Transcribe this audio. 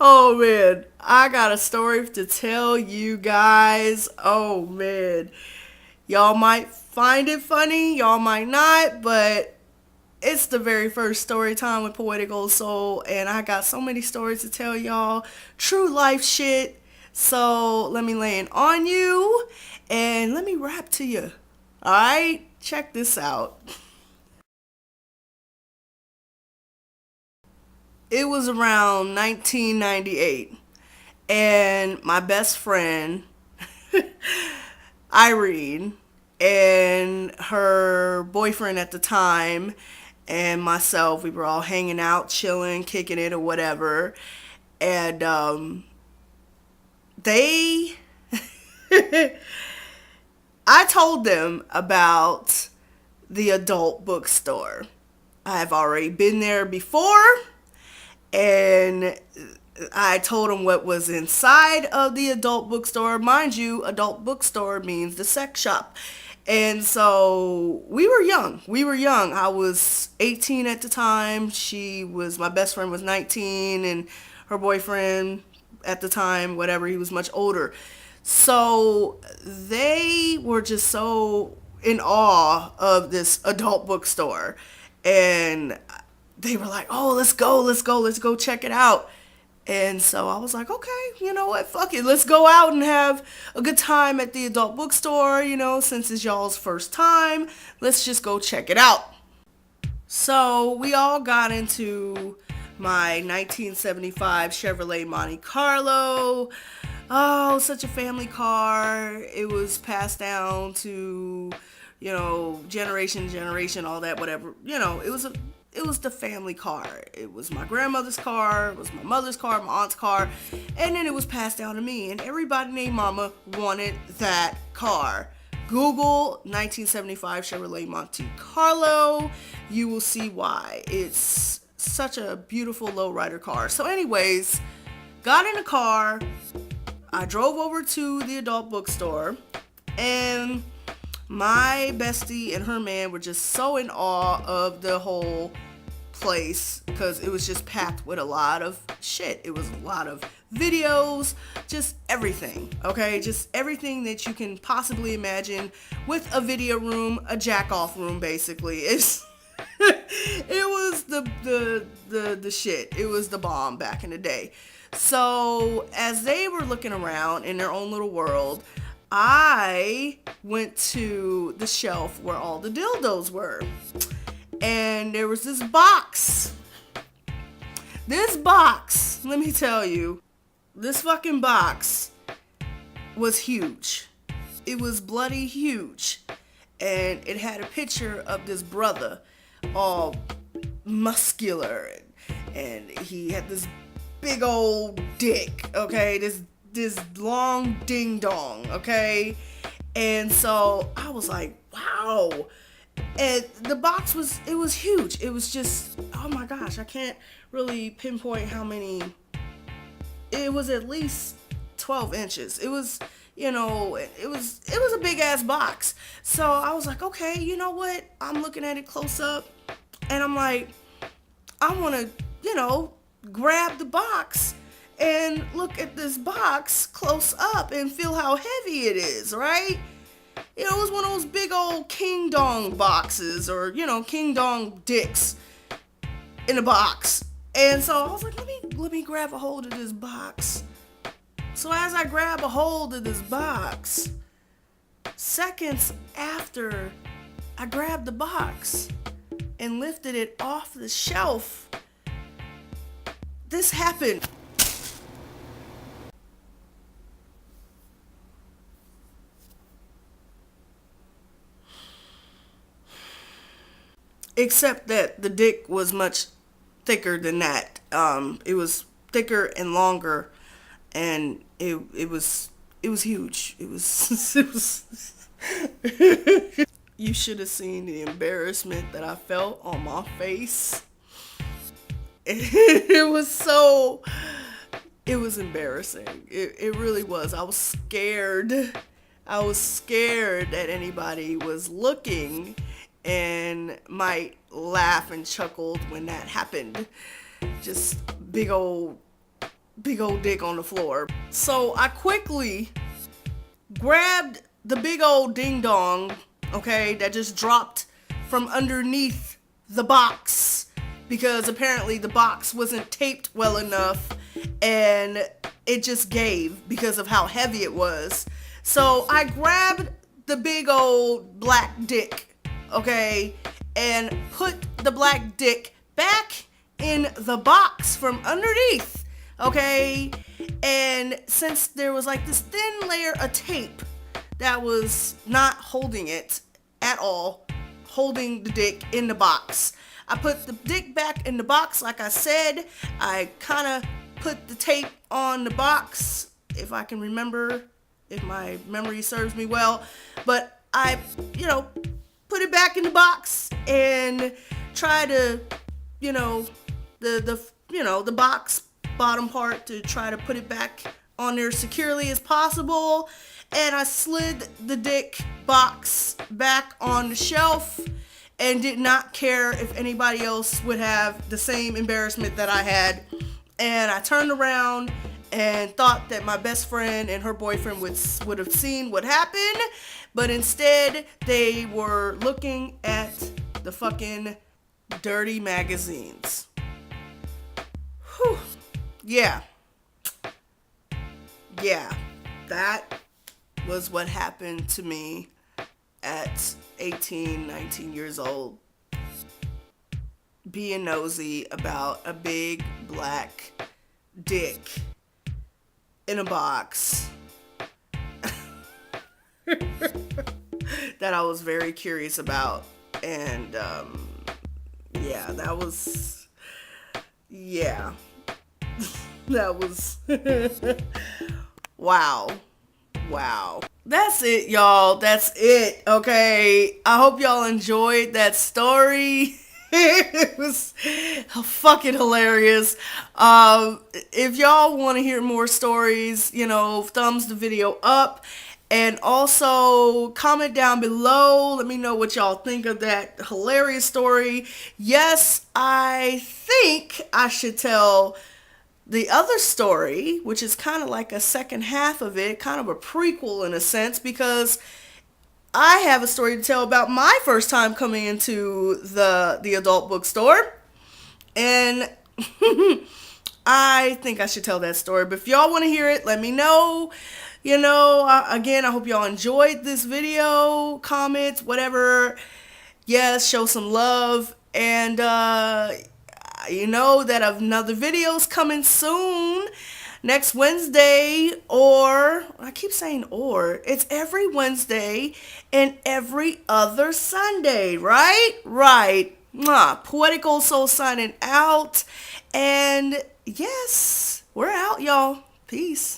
Oh man, I got a story to tell you guys. Oh man, y'all might find it funny, y'all might not, but it's the very first story time with Poetic Old Soul, and I got so many stories to tell y'all. True life shit. So let me lay it on you, and let me rap to you. All right, check this out. It was around 1998, and my best friend Irene and her boyfriend at the time and myself, we were all hanging out, chilling, kicking it or whatever. And they, I told them about the adult bookstore. I've already been there before, and I told them what was inside of the adult bookstore. Mind you, adult bookstore means the sex shop. And so we were young. We were young. I was 18 at the time. My best friend was 19, and her boyfriend at the time, whatever, he was much older. So they were just so in awe of this adult bookstore. And they were like, oh, let's go check it out. And so I was like, okay, you know what? Fuck it. Let's go out and have a good time at the adult bookstore, since it's y'all's first time. Let's just go check it out. So we all got into my 1975 Chevrolet Monte Carlo. Oh, such a family car. It was passed down to, generation to generation, all that, whatever. It was the family car. It was my grandmother's car, it was my mother's car, my aunt's car, and then it was passed down to me. And everybody named Mama wanted that car. Google 1975 Chevrolet Monte Carlo. You will see why. It's such a beautiful lowrider car. So anyways, got in the car. I drove over to the adult bookstore, and my bestie and her man were just so in awe of the whole place because it was just packed with a lot of shit. It was a lot of videos, just everything, okay? Just everything that you can possibly imagine with a video room, a jack-off room, basically. It was the shit. It was the bomb back in the day. So as they were looking around in their own little world, I went to the shelf where all the dildos were. And there was this box. This box, let me tell you, this fucking box was huge. It was bloody huge. And it had a picture of this brother, all muscular. And he had this big old dick, okay? This long ding dong, okay? And so I was like, wow. And the box was huge. It was just, oh my gosh, I can't really pinpoint how many. It was at least 12 inches. It was, it was a big ass box. So I was like, okay, you know what? I'm looking at it close up, and I'm like, I want to, grab the box and look at this box close up and feel how heavy it is, right? It was one of those big old king dong boxes, or, king dong dicks in a box. And so I was like, let me grab a hold of this box. So as I grab a hold of this box, seconds after I grabbed the box and lifted it off the shelf, this happened. Except that the dick was much thicker than that. It was thicker and longer, and it was huge. It was it was. You should have seen the embarrassment that I felt on my face. It was so. It was embarrassing. It really was. I was scared. I was scared that anybody was looking and might laugh and chuckle when that happened. Just big old big old dick on the floor. So I quickly grabbed the big old ding dong, okay, that just dropped from underneath the box because apparently the box wasn't taped well enough and it just gave because of how heavy it was. So I grabbed the big old black dick, okay, and put the black dick back in the box from underneath, okay? And since there was like this thin layer of tape that was not holding it at all, holding the dick in the box, I put the dick back in the box like I said. I kind of put the tape on the box, if I can remember, if my memory serves me well. But I, put it back in the box and try to, the box bottom part to try to put it back on there securely as possible. And I slid the dick box back on the shelf and did not care if anybody else would have the same embarrassment that I had. And I turned around and thought that my best friend and her boyfriend would have seen what happened, but instead they were looking at the fucking dirty magazines. Whew. Yeah, that was what happened to me at 18, 19 years old. Being nosy about a big black dick in a box that I was very curious about. And that was wow. That's it, y'all. That's it. Okay. I hope y'all enjoyed that story. It was fucking hilarious. If y'all want to hear more stories, thumbs the video up. And also comment down below. Let me know what y'all think of that hilarious story. Yes, I think I should tell the other story, which is kind of like a second half of it, kind of a prequel in a sense, because I have a story to tell about my first time coming into the adult bookstore. And I think I should tell that story. But if y'all want to hear it, let me know. Again, I hope y'all enjoyed this video, comments, whatever. Yes, show some love. And that another video's coming soon. Next Wednesday, or I keep saying it's every Wednesday and every other Sunday, right? Right. Poetic Soul signing out. And yes, we're out, y'all. Peace.